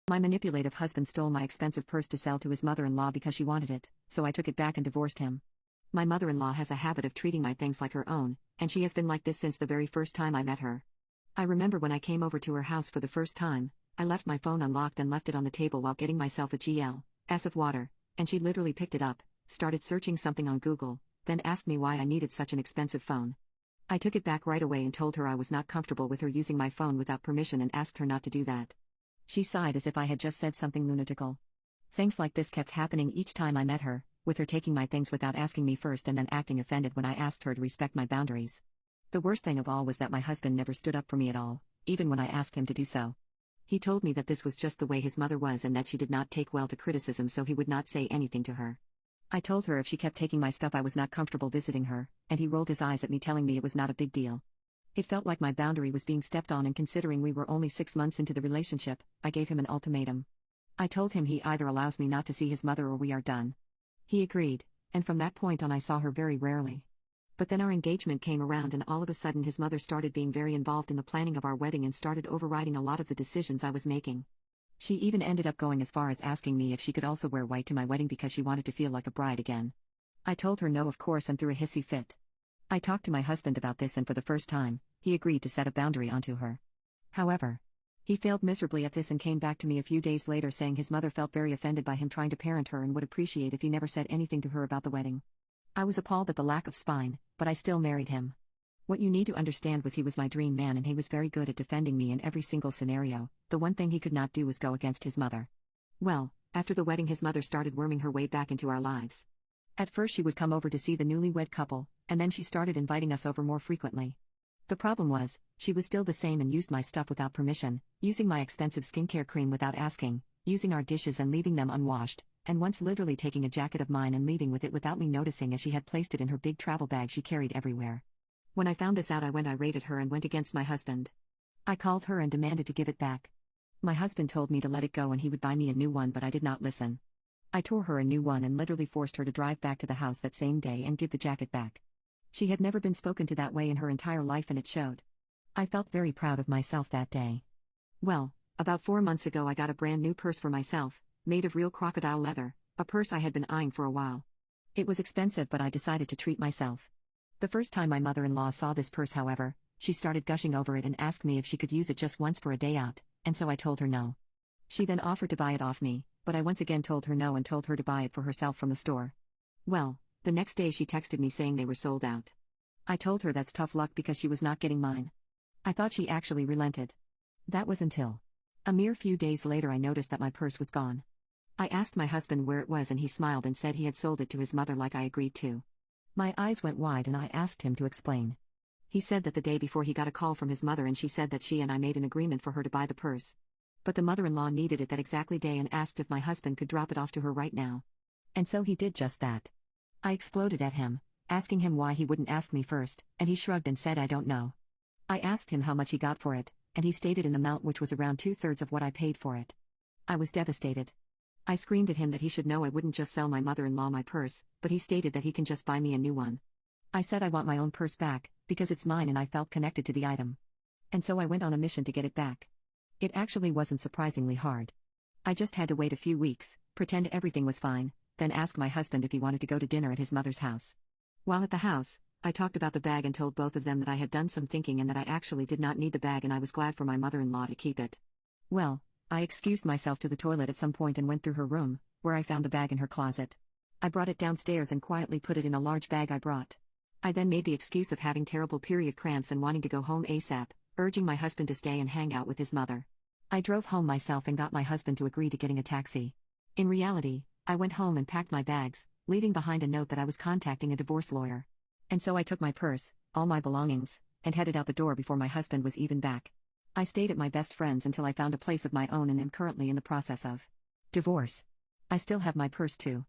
My manipulative husband stole my expensive purse to sell to his mother-in-law because she wanted it, so I took it back and divorced him. My mother-in-law has a habit of treating my things like her own, and she has been like this since the very first time I met her. I remember when I came over to her house for the first time, I left my phone unlocked and left it on the table while getting myself a glass of water, and she literally picked it up, started searching something on Google, then asked me why I needed such an expensive phone. I took it back right away and told her I was not comfortable with her using my phone without permission and asked her not to do that. She sighed as if I had just said something lunatical. Things like this kept happening each time I met her, with her taking my things without asking me first and then acting offended when I asked her to respect my boundaries. The worst thing of all was that my husband never stood up for me at all, even when I asked him to do so. He told me that this was just the way his mother was and that she did not take well to criticism, so he would not say anything to her. I told her if she kept taking my stuff I was not comfortable visiting her, and he rolled his eyes at me telling me it was not a big deal. It felt like my boundary was being stepped on, and considering we were only 6 months into the relationship, I gave him an ultimatum. I told him he either allows me not to see his mother or we are done. He agreed, and from that point on I saw her very rarely. But then our engagement came around and all of a sudden his mother started being very involved in the planning of our wedding and started overriding a lot of the decisions I was making. She even ended up going as far as asking me if she could also wear white to my wedding because she wanted to feel like a bride again. I told her no, of course, and threw a hissy fit. I talked to my husband about this, and for the first time, he agreed to set a boundary onto her. However, he failed miserably at this and came back to me a few days later saying his mother felt very offended by him trying to parent her and would appreciate if he never said anything to her about the wedding. I was appalled at the lack of spine, but I still married him. What you need to understand was he was my dream man and he was very good at defending me in every single scenario. The one thing he could not do was go against his mother. Well, after the wedding his mother started worming her way back into our lives. At first she would come over to see the newlywed couple, and then she started inviting us over more frequently. The problem was, she was still the same and used my stuff without permission, using my expensive skincare cream without asking, using our dishes and leaving them unwashed, and once literally taking a jacket of mine and leaving with it without me noticing as she had placed it in her big travel bag she carried everywhere. When I found this out I went irate at her and went against my husband. I called her and demanded to give it back. My husband told me to let it go and he would buy me a new one, but I did not listen. I tore her a new one and literally forced her to drive back to the house that same day and give the jacket back. She had never been spoken to that way in her entire life and it showed. I felt very proud of myself that day. Well, about 4 months ago I got a brand new purse for myself, made of real crocodile leather, a purse I had been eyeing for a while. It was expensive but I decided to treat myself. The first time my mother-in-law saw this purse, however, she started gushing over it and asked me if she could use it just once for a day out, and so I told her no. She then offered to buy it off me, but I once again told her no and told her to buy it for herself from the store. Well, the next day she texted me saying they were sold out. I told her that's tough luck because she was not getting mine. I thought she actually relented. That was until a mere few days later I noticed that my purse was gone. I asked my husband where it was and he smiled and said he had sold it to his mother like I agreed to. My eyes went wide and I asked him to explain. He said that the day before he got a call from his mother and she said that she and I made an agreement for her to buy the purse. But the mother-in-law needed it that exactly day and asked if my husband could drop it off to her right now. And so he did just that. I exploded at him, asking him why he wouldn't ask me first, and he shrugged and said I don't know. I asked him how much he got for it, and he stated an amount which was around 2/3 of what I paid for it. I was devastated. I screamed at him that he should know I wouldn't just sell my mother-in-law my purse, but he stated that he can just buy me a new one. I said I want my own purse back, because it's mine and I felt connected to the item. And so I went on a mission to get it back. It actually wasn't surprisingly hard. I just had to wait a few weeks, pretend everything was fine, then ask my husband if he wanted to go to dinner at his mother's house. While at the house, I talked about the bag and told both of them that I had done some thinking and that I actually did not need the bag and I was glad for my mother-in-law to keep it. Well, I excused myself to the toilet at some point and went through her room, where I found the bag in her closet. I brought it downstairs and quietly put it in a large bag I brought. I then made the excuse of having terrible period cramps and wanting to go home ASAP, urging my husband to stay and hang out with his mother. I drove home myself and got my husband to agree to getting a taxi. In reality, I went home and packed my bags, leaving behind a note that I was contacting a divorce lawyer. And so I took my purse, all my belongings, and headed out the door before my husband was even back. I stayed at my best friend's until I found a place of my own and am currently in the process of divorce. I still have my purse too.